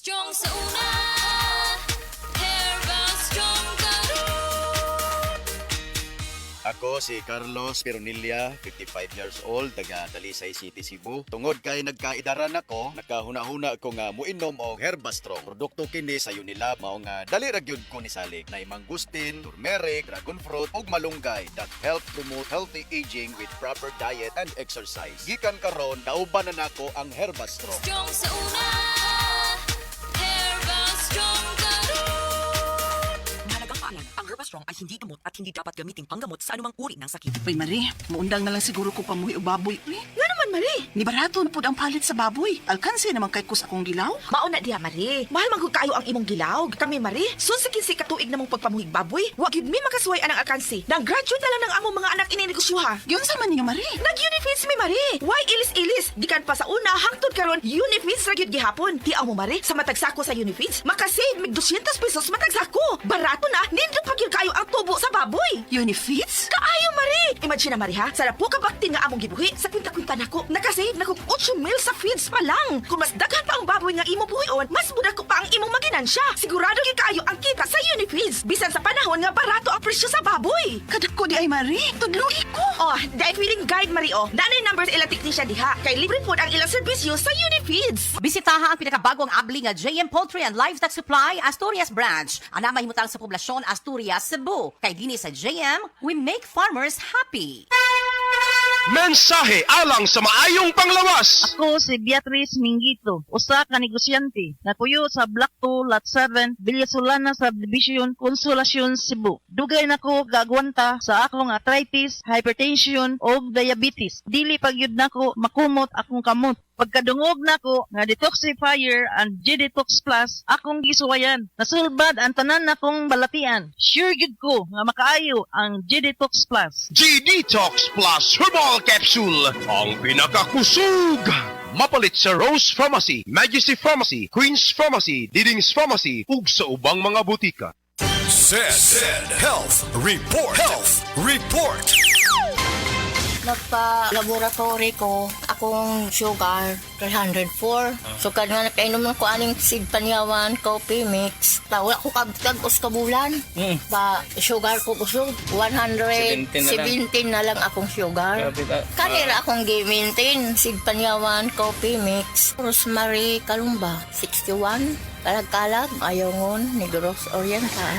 Strong sa una, Herbal Strong karon. Ako si Carlos Pironilla, 55 years old, taga Talisay City, Cebu. Tungod kay nagkaidaran ako, nakahuna-huna ko nga muinom og Herbastrong. Produkto kini sa Unilab mao nga dali ra gyud ko ni salig. Nay mangustin, turmeric, dragon fruit ug malunggay that help promote healthy aging with proper diet and exercise. Gikan karon, kauban na nako ang Herbastrong. Strong sa una, Herbal Strong karon. Mahalagang paalam, ang Herbastrong ay hindi gamot at hindi dapat gamitin panggamot sa anumang uri ng sakit. Uy, Marie, maundang na lang siguro ko pamuhi o baboy. Uy, Nga naman, Marie. ni barato na po ang palit sa baboy. Alkansi naman kay kus akong gilaw. Mauna diha, Marie. Mahal manggod kayo ang imong gilaw. Kami, Marie, sunsikin si katuig namong pagpamuhig baboy. Wag yun mi makasuway anang alkansi. Nang graduate na lang ng among mga anak ininegosyoha. Yun sa man niyo, Marie. Nag-Unifeeds mi, Marie. Why ilis-ilis? Gikan pa sa una, hangtod karon Unifeeds ra gyud gihapon. Tiaw mo, Marie, sa matagsako sa Unifeeds, makasave mig 200 pesos matagsako. Barato na, nindot pa gyud kayo ang tubo sa baboy. Unifeeds? Kaayo, Marie! Imagine na, Marie, ha? Sa po kabaktin nga among gibuhi, sa kwinta-kwinta nako, nakasave na kong 8 mil sa feeds pa lang. Kung mas daghan pa ang baboy nga imo buhion, mas muda ko pa ang imong maginansya. Sigurado gyud kayo ang kita sa Unifeeds. Bisan sa panahon nga barato ang presyo sa baboy. Kadako di ay, Marie. Tudluhi ko. Oh, dahil feeling guide, Marie, oh. Nanay numbers ilang technician diha. Kay libre po ang ilang serbisyo sa Unifeeds. Bisitaha ang pinakabagong abli nga JM Poultry and Livestock Supply Asturias Branch. Ana mahimutang sa poblasyon Asturias, Cebu. Kay dini sa JM, we make farmers happy. Mensahe alang sa maayong panglawas. Ako si Beatrice Mingito, usa ka negosyante, nakuyo sa Block 2, Lot 7, Villasolana Subdivision, Consolacion, Cebu. Dugay nako gagwanta sa akong arthritis, hypertension o diabetes. Dili pagyud nako makumot akong kamot. Pagkadungog nako nga detoxifier and G-Detox Plus, akong gisuwayan. Nasulbad ang tanan nakong balatian. Sure gid ko nga makaayo ang G-Detox Plus. G-Detox Plus Herbal Capsule, ang pinakakusog. Mapalit sa Rose Pharmacy, Majesty Pharmacy, Queen's Pharmacy, Diding's Pharmacy, ug sa ubang mga butika. Said Health Report. Health Report. Nagpa-laboratory ko, akong sugar, 304. So, nga nakainom ko aning seed panyawan, coffee mix. Wala ko kabutag-os kabulan. Ba, sugar ko kusog, 117 na lang akong sugar. Kanira akong gi-maintain, seed panyawan, coffee mix. Rosemary Kalumba, 61. Kalag-kalag, Ayongon, Negros Oriental.